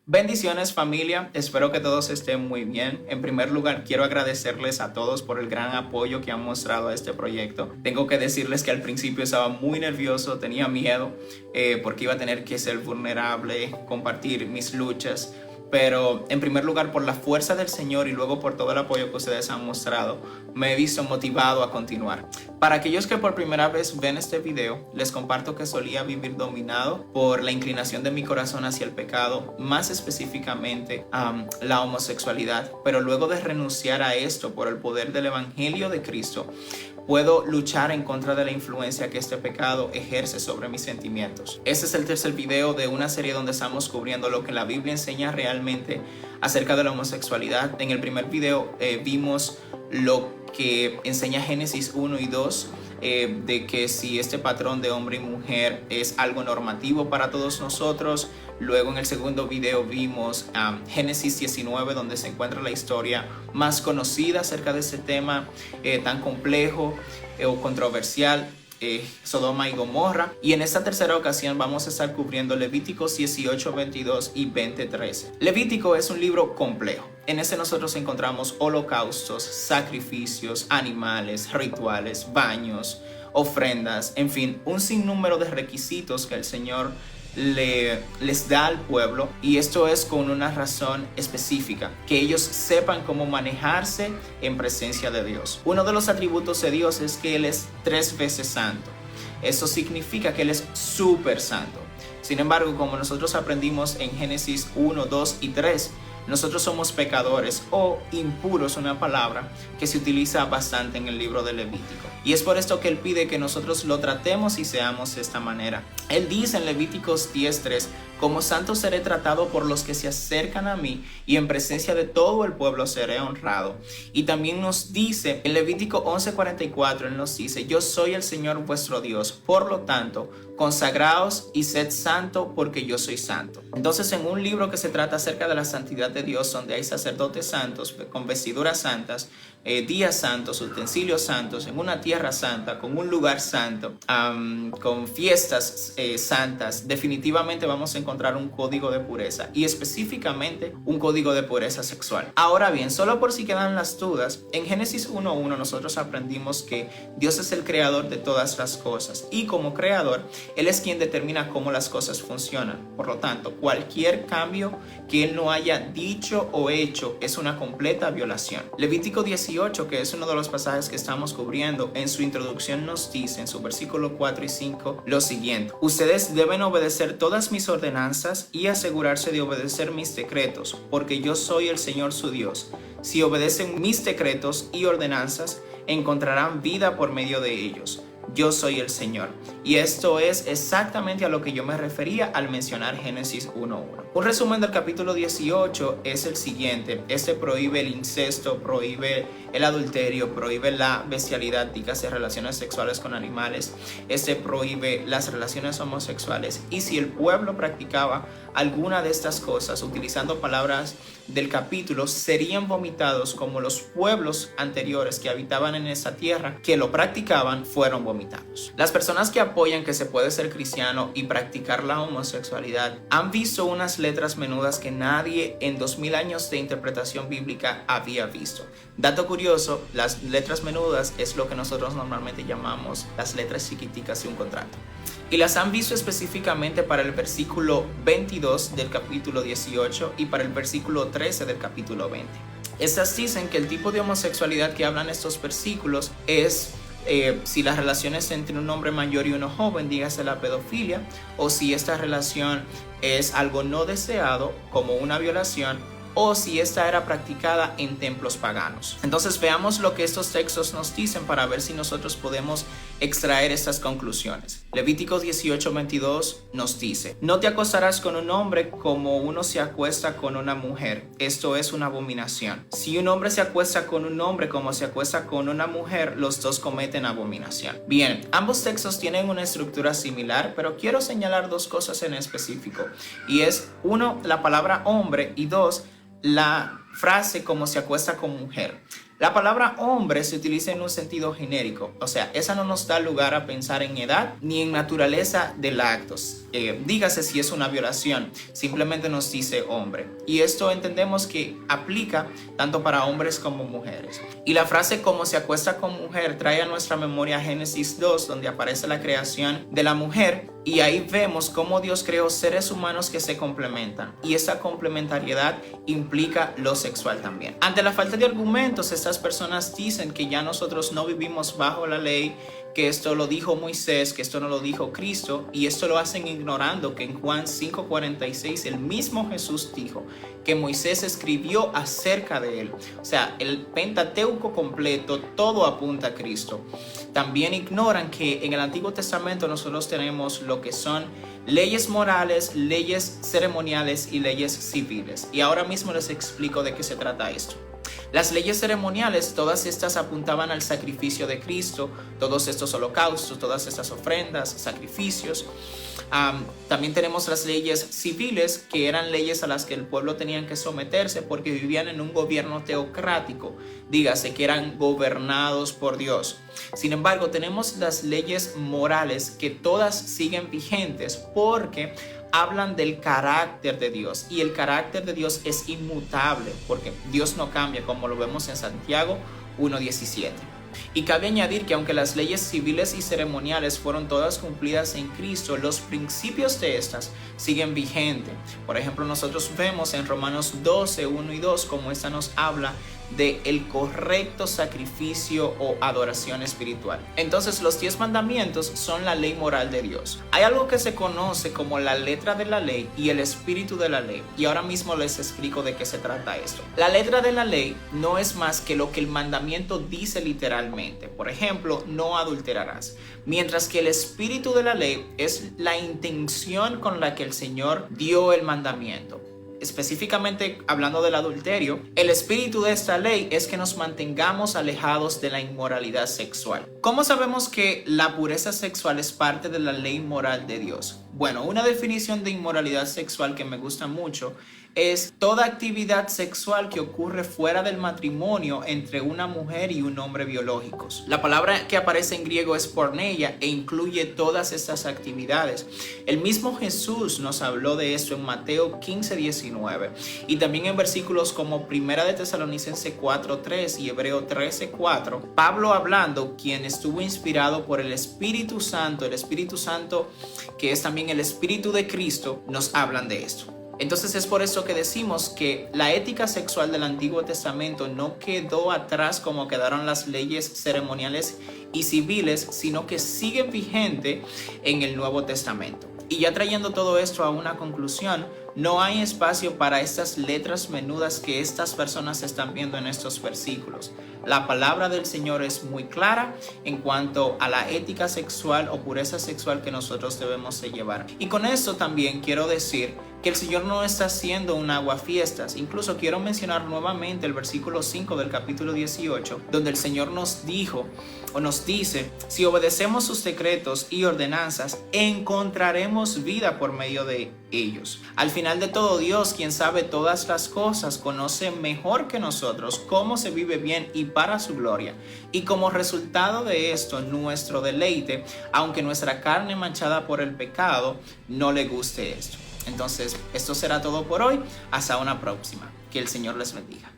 Bendiciones familia, espero que todos estén muy bien. En primer lugar, quiero agradecerles a todos por el gran apoyo que han mostrado a este proyecto. Tengo que decirles que al principio estaba muy nervioso, tenía miedo porque iba a tener que ser vulnerable, compartir mis luchas. Pero en primer lugar, por la fuerza del Señor y luego por todo el apoyo que ustedes han mostrado, me he visto motivado a continuar. Para aquellos que por primera vez ven este video, les comparto que solía vivir dominado por la inclinación de mi corazón hacia el pecado, más específicamente la homosexualidad. Pero luego de renunciar a esto por el poder del Evangelio de Cristo, puedo luchar en contra de la influencia que este pecado ejerce sobre mis sentimientos. Este es el tercer video de una serie donde estamos cubriendo lo que la Biblia enseña realmente acerca de la homosexualidad. En el primer video vimos lo que enseña Génesis 1 y 2, de que si este patrón de hombre y mujer es algo normativo para todos nosotros. Luego en el segundo video vimos Génesis 19, donde se encuentra la historia más conocida acerca de ese tema tan complejo o controversial, Sodoma y Gomorra. Y en esta tercera ocasión vamos a estar cubriendo Levíticos 18, 22 y 20, 13. Levítico es un libro complejo. En este nosotros encontramos holocaustos, sacrificios, animales, rituales, baños, ofrendas, en fin, un sinnúmero de requisitos que el Señor les da al pueblo, y esto es con una razón específica, que ellos sepan cómo manejarse en presencia de Dios. Uno de los atributos de Dios es que Él es 3 veces santo. Eso significa que Él es súper santo. Sin embargo, como nosotros aprendimos en Génesis 1, 2 y 3, nosotros somos pecadores o impuros, una palabra que se utiliza bastante en el libro de Levítico. Y es por esto que Él pide que nosotros lo tratemos y seamos de esta manera. Él dice en Levíticos 10:3, como santo seré tratado por los que se acercan a mí, y en presencia de todo el pueblo seré honrado. Y también nos dice en Levítico 11:44, Él nos dice, yo soy el Señor vuestro Dios, por lo tanto, consagraos y sed santo porque yo soy santo. Entonces, en un libro que se trata acerca de la santidad de Dios, donde hay sacerdotes santos con vestiduras santas, días santos, utensilios santos, en una tierra santa, con un lugar santo, con fiestas santas, definitivamente vamos a encontrar un código de pureza, y específicamente un código de pureza sexual. Ahora bien, solo por si quedan las dudas, en Génesis 1:1 nosotros aprendimos que Dios es el creador de todas las cosas, y como creador, Él es quien determina cómo las cosas funcionan. Por lo tanto, cualquier cambio que Él no haya dicho o hecho es una completa violación. Levítico 18, que es uno de los pasajes que estamos cubriendo, en su introducción nos dice, en su versículo 4 y 5, lo siguiente: ustedes deben obedecer todas mis ordenanzas y asegurarse de obedecer mis decretos, porque yo soy el Señor su Dios. Si obedecen mis decretos y ordenanzas, encontrarán vida por medio de ellos. Yo soy el Señor. Y esto es exactamente a lo que yo me refería al mencionar Génesis 1:1. Un resumen del capítulo 18 es el siguiente. Este prohíbe el incesto, prohíbe el adulterio, prohíbe la bestialidad, dígase relaciones sexuales con animales. Este prohíbe las relaciones homosexuales. Y si el pueblo practicaba alguna de estas cosas, utilizando palabras del capítulo, serían vomitados como los pueblos anteriores que habitaban en esa tierra que lo practicaban fueron vomitados. Las personas que apoyan que se puede ser cristiano y practicar la homosexualidad han visto unas letras menudas que nadie en 2000 años de interpretación bíblica había visto. Dato curioso, las letras menudas es lo que nosotros normalmente llamamos las letras chiquiticas de un contrato. Y las han visto específicamente para el versículo 22 del capítulo 18 y para el versículo 13 del capítulo 20. Estas dicen que el tipo de homosexualidad que hablan estos versículos es si la relación es entre un hombre mayor y uno joven, dígase la pedofilia, o si esta relación es algo no deseado, como una violación, o si esta era practicada en templos paganos. Entonces veamos lo que estos textos nos dicen para ver si nosotros podemos extraer estas conclusiones. Levítico 18:22 nos dice: no te acostarás con un hombre como uno se acuesta con una mujer, esto es una abominación. Si un hombre se acuesta con un hombre como se acuesta con una mujer, los dos cometen abominación. Bien, ambos textos tienen una estructura similar, pero quiero señalar dos cosas en específico, y es, uno, la palabra hombre, y dos, la frase como se acuesta con mujer. La palabra hombre se utiliza en un sentido genérico, o sea, esa no nos da lugar a pensar en edad ni en naturaleza del acto. Dígase si es una violación, simplemente nos dice hombre. Y esto entendemos que aplica tanto para hombres como mujeres. Y la frase como se acuesta con mujer trae a nuestra memoria Génesis 2, donde aparece la creación de la mujer. Y ahí vemos cómo Dios creó seres humanos que se complementan. Y esa complementariedad implica lo sexual también. Ante la falta de argumentos, estas personas dicen que ya nosotros no vivimos bajo la ley, que esto lo dijo Moisés, que esto no lo dijo Cristo, y esto lo hacen ignorando que en Juan 5:46 el mismo Jesús dijo que Moisés escribió acerca de él. O sea, el Pentateuco completo, todo apunta a Cristo. También ignoran que en el Antiguo Testamento nosotros tenemos lo que son leyes morales, leyes ceremoniales y leyes civiles. Y ahora mismo les explico de qué se trata esto. Las leyes ceremoniales, todas estas apuntaban al sacrificio de Cristo, todos estos holocaustos, todas estas ofrendas, sacrificios. También tenemos las leyes civiles, que eran leyes a las que el pueblo tenía que someterse porque vivían en un gobierno teocrático, dígase que eran gobernados por Dios. Sin embargo, tenemos las leyes morales que todas siguen vigentes porque hablan del carácter de Dios, y el carácter de Dios es inmutable porque Dios no cambia, como lo vemos en Santiago 1:17. Y cabe añadir que aunque las leyes civiles y ceremoniales fueron todas cumplidas en Cristo, los principios de estas siguen vigentes. Por ejemplo, nosotros vemos en Romanos 12:1 y 2 como esta nos habla de el correcto sacrificio o adoración espiritual. Entonces, los 10 mandamientos son la ley moral de Dios. Hay algo que se conoce como la letra de la ley y el espíritu de la ley, y ahora mismo les explico de qué se trata esto. La letra de la ley no es más que lo que el mandamiento dice literalmente. Por ejemplo, no adulterarás. Mientras que el espíritu de la ley es la intención con la que el Señor dio el mandamiento. Específicamente hablando del adulterio, el espíritu de esta ley es que nos mantengamos alejados de la inmoralidad sexual. ¿Cómo sabemos que la pureza sexual es parte de la ley moral de Dios? Bueno, una definición de inmoralidad sexual que me gusta mucho es toda actividad sexual que ocurre fuera del matrimonio entre una mujer y un hombre biológicos. La palabra que aparece en griego es porneia e incluye todas estas actividades. El mismo Jesús nos habló de esto en Mateo 15:19 y también en versículos como 1 de Tesalonicenses 4:3 y Hebreo 13:4. Pablo hablando, quien estuvo inspirado por el Espíritu Santo que es también el Espíritu de Cristo, nos hablan de esto. Entonces es por eso que decimos que la ética sexual del Antiguo Testamento no quedó atrás como quedaron las leyes ceremoniales y civiles, sino que sigue vigente en el Nuevo Testamento. Y ya trayendo todo esto a una conclusión, no hay espacio para estas letras menudas que estas personas están viendo en estos versículos. La palabra del Señor es muy clara en cuanto a la ética sexual o pureza sexual que nosotros debemos de llevar. Y con esto también quiero decir que el Señor no está haciendo un aguafiestas. Incluso quiero mencionar nuevamente el versículo 5 del capítulo 18, donde el Señor nos dijo o nos dice: si obedecemos sus decretos y ordenanzas, encontraremos vida por medio de ellos. Al final de todo, Dios, quien sabe todas las cosas, conoce mejor que nosotros cómo se vive bien y para su gloria. Y como resultado de esto, nuestro deleite, aunque nuestra carne manchada por el pecado no le guste esto. Entonces, esto será todo por hoy. Hasta una próxima. Que el Señor les bendiga.